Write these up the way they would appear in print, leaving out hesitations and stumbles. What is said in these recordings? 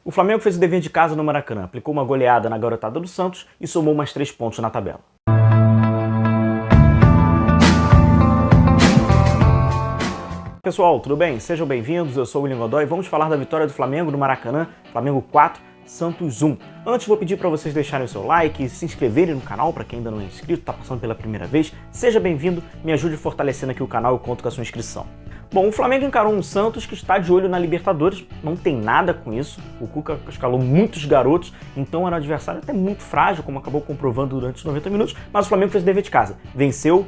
O Flamengo fez o dever de casa no Maracanã, aplicou uma goleada na garotada do Santos e somou mais 3 pontos na tabela. Pessoal, tudo bem? Sejam bem-vindos, eu sou o William Godoy e vamos falar da vitória do Flamengo no Maracanã, Flamengo 4, Santos 1. Antes vou pedir para vocês deixarem o seu like e se inscreverem no canal para quem ainda não é inscrito, está passando pela primeira vez. Seja bem-vindo, me ajude fortalecendo aqui o canal, eu conto com a sua inscrição. Bom, o Flamengo encarou um Santos que está de olho na Libertadores, não tem nada com isso. O Cuca escalou muitos garotos, então era um adversário até muito frágil, como acabou comprovando durante os 90 minutos, mas o Flamengo fez o dever de casa. Venceu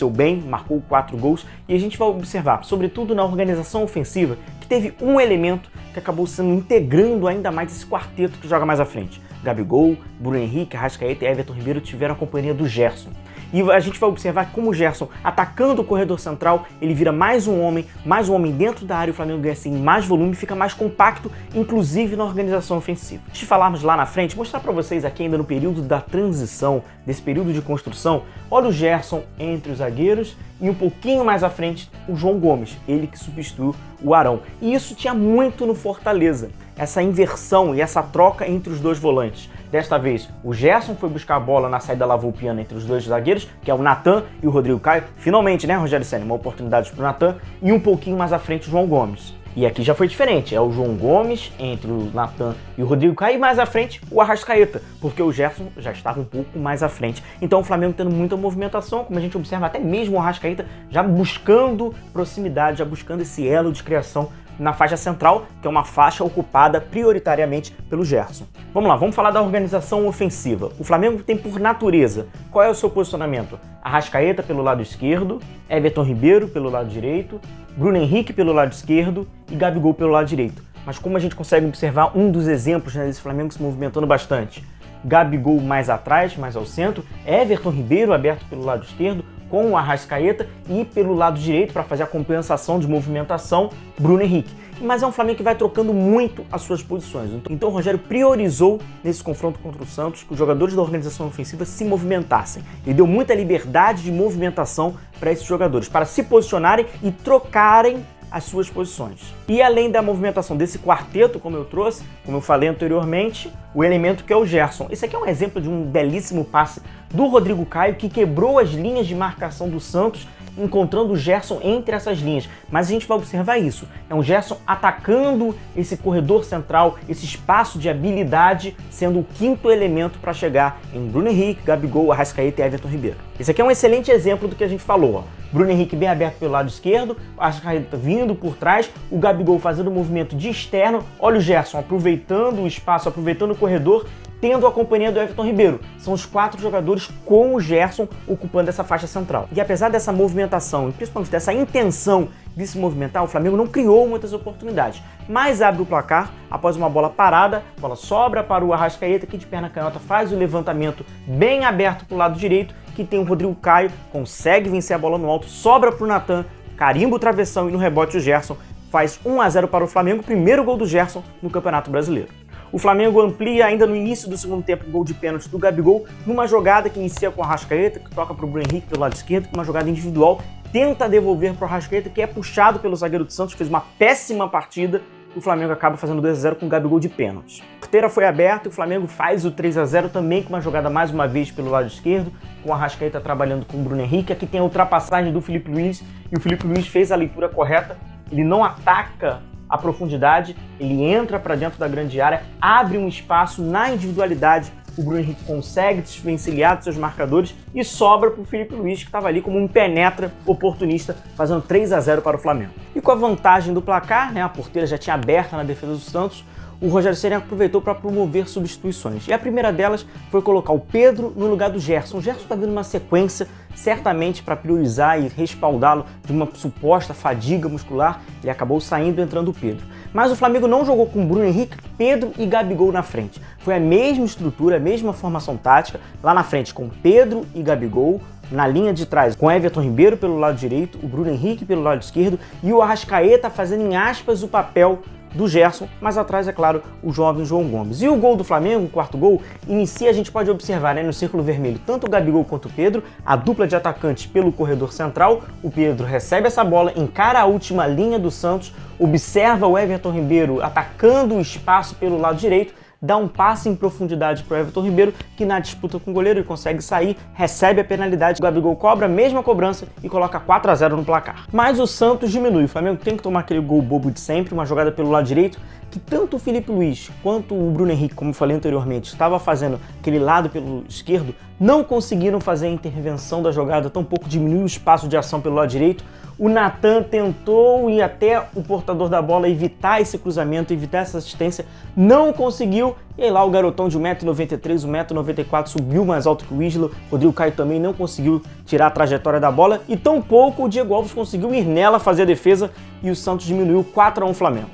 bem, marcou 4 gols e a gente vai observar, sobretudo na organização ofensiva, que teve um elemento que acabou sendo integrando ainda mais esse quarteto que joga mais à frente. Gabigol, Bruno Henrique, Arrascaeta e Everton Ribeiro tiveram a companhia do Gerson. E a gente vai observar como o Gerson, atacando o corredor central, ele vira mais um homem dentro da área, o Flamengo ganha assim mais volume, fica mais compacto, inclusive na organização ofensiva. Antes de falarmos lá na frente, mostrar para vocês aqui ainda no período da transição, desse período de construção, olha o Gerson entre os zagueiros e um pouquinho mais à frente o João Gomes, ele que substituiu o Arão. E isso tinha muito no Fortaleza, essa inversão e essa troca entre os dois volantes. Desta vez, o Gerson foi buscar a bola na saída lavoupiana entre os dois zagueiros, que é o Natan e o Rodrigo Caio. Finalmente, né, Rogério Ceni, uma oportunidade para o Natan e um pouquinho mais à frente o João Gomes. E aqui já foi diferente, é o João Gomes entre o Natan e o Rodrigo Caio e mais à frente o Arrascaeta, porque o Gerson já estava um pouco mais à frente. Então o Flamengo tendo muita movimentação, como a gente observa até mesmo o Arrascaeta já buscando proximidade, já buscando esse elo de criação na faixa central, que é uma faixa ocupada prioritariamente pelo Gerson. Vamos lá, vamos falar da organização ofensiva. O Flamengo tem por natureza, qual é o seu posicionamento? Arrascaeta pelo lado esquerdo, Everton Ribeiro pelo lado direito, Bruno Henrique pelo lado esquerdo e Gabigol pelo lado direito. Mas como a gente consegue observar um dos exemplos, né, desse Flamengo se movimentando bastante, Gabigol mais atrás, mais ao centro, Everton Ribeiro aberto pelo lado esquerdo, com o Arrascaeta e pelo lado direito, para fazer a compensação de movimentação, Bruno Henrique. Mas é um Flamengo que vai trocando muito as suas posições. Então o Rogério priorizou nesse confronto contra o Santos que os jogadores da organização ofensiva se movimentassem. Ele deu muita liberdade de movimentação para esses jogadores, para se posicionarem e trocarem as suas posições. E além da movimentação desse quarteto, como eu trouxe, como eu falei anteriormente, o elemento que é o Gerson. Esse aqui é um exemplo de um belíssimo passe do Rodrigo Caio, que quebrou as linhas de marcação do Santos, encontrando o Gerson entre essas linhas. Mas a gente vai observar isso. É um Gerson atacando esse corredor central, esse espaço de habilidade, sendo o quinto elemento para chegar em Bruno Henrique, Gabigol, Arrascaeta e Everton Ribeiro. Esse aqui é um excelente exemplo do que a gente falou, ó. Bruno Henrique bem aberto pelo lado esquerdo, o Arrascaeta vindo por trás, o Gabigol fazendo o movimento de externo, olha o Gerson aproveitando o espaço, aproveitando o corredor, tendo a companhia do Everton Ribeiro. São os 4 jogadores com o Gerson ocupando essa faixa central. E apesar dessa movimentação, e principalmente dessa intenção de se movimentar, o Flamengo não criou muitas oportunidades, mas abre o placar após uma bola parada, a bola sobra para o Arrascaeta, que de perna canhota faz o levantamento bem aberto para o lado direito, que tem o Rodrigo Caio, consegue vencer a bola no alto, sobra para o Natan, carimba o travessão e no rebote o Gerson faz 1-0 para o Flamengo, primeiro gol do Gerson no Campeonato Brasileiro. O Flamengo amplia ainda no início do segundo tempo o gol de pênalti do Gabigol, numa jogada que inicia com o Arrascaeta, que toca para o Bruno Henrique pelo lado esquerdo, uma jogada individual, tenta devolver para o Arrascaeta, que é puxado pelo zagueiro do Santos, fez uma péssima partida, o Flamengo acaba fazendo 2-0 com o Gabigol de pênalti. A porteira foi aberta e o Flamengo faz o 3-0 também com uma jogada mais uma vez pelo lado esquerdo, com o Arrascaeta trabalhando com o Bruno Henrique. Aqui tem a ultrapassagem do Filipe Luís e o Filipe Luís fez a leitura correta, ele não ataca a profundidade, ele entra para dentro da grande área, abre um espaço na individualidade, o Bruno Henrique consegue desvencilhar dos seus marcadores e sobra para o Filipe Luís, que estava ali como um penetra oportunista, fazendo 3-0 para o Flamengo. E com a vantagem do placar, né, a porteira já tinha aberta na defesa do Santos, o Rogério Ceni aproveitou para promover substituições. E a primeira delas foi colocar o Pedro no lugar do Gerson. O Gerson está vindo uma sequência, certamente para priorizar e respaldá-lo de uma suposta fadiga muscular. Ele acabou saindo e entrando o Pedro. Mas o Flamengo não jogou com Bruno Henrique, Pedro e Gabigol na frente. Foi a mesma estrutura, a mesma formação tática, lá na frente com Pedro e Gabigol, na linha de trás com Everton Ribeiro pelo lado direito, o Bruno Henrique pelo lado esquerdo e o Arrascaeta fazendo em aspas o papel do Gerson, mas atrás, é claro, o jovem João Gomes. E o gol do Flamengo, o quarto gol, inicia, a gente pode observar, né, no círculo vermelho, tanto o Gabigol quanto o Pedro, a dupla de atacantes pelo corredor central. O Pedro recebe essa bola, encara a última linha do Santos, observa o Everton Ribeiro atacando o espaço pelo lado direito, dá um passe em profundidade para o Everton Ribeiro, que na disputa com o goleiro ele consegue sair, recebe a penalidade, o Gabigol cobra a mesma cobrança e coloca 4-0 no placar. Mas o Santos diminui, o Flamengo tem que tomar aquele gol bobo de sempre, uma jogada pelo lado direito, que tanto o Felipe Luiz quanto o Bruno Henrique, como eu falei anteriormente, estava fazendo aquele lado pelo esquerdo, não conseguiram fazer a intervenção da jogada, tampouco diminuiu o espaço de ação pelo lado direito. O Natan tentou ir até o portador da bola, evitar esse cruzamento, evitar essa assistência, não conseguiu. E aí lá o garotão de 1,93m, 1,94m subiu mais alto que o Isla. Rodrigo Caio também não conseguiu tirar a trajetória da bola. E tampouco o Diego Alves conseguiu ir nela fazer a defesa e o Santos diminuiu 4-1 Flamengo.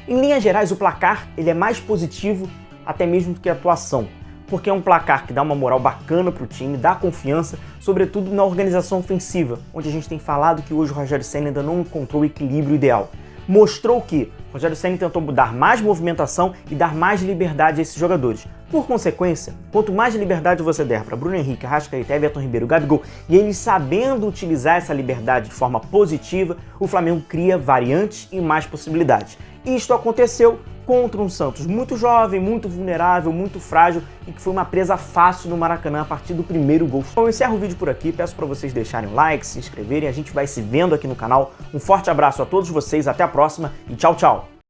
Em linhas gerais, o placar ele é mais positivo até mesmo do que a atuação, porque é um placar que dá uma moral bacana pro time, dá confiança, sobretudo na organização ofensiva, onde a gente tem falado que hoje o Rogério Ceni ainda não encontrou o equilíbrio ideal. Mostrou que o Rogério Ceni tentou dar mais movimentação e dar mais liberdade a esses jogadores. Por consequência, quanto mais liberdade você der para Bruno Henrique, Arrascaeta, Everton Ribeiro, Gabigol, e eles sabendo utilizar essa liberdade de forma positiva, o Flamengo cria variantes e mais possibilidades. Isto aconteceu contra um Santos muito jovem, muito vulnerável, muito frágil e que foi uma presa fácil no Maracanã a partir do primeiro gol. Então eu encerro o vídeo por aqui, peço para vocês deixarem um like, se inscreverem, a gente vai se vendo aqui no canal. Um forte abraço a todos vocês, até a próxima e tchau, tchau!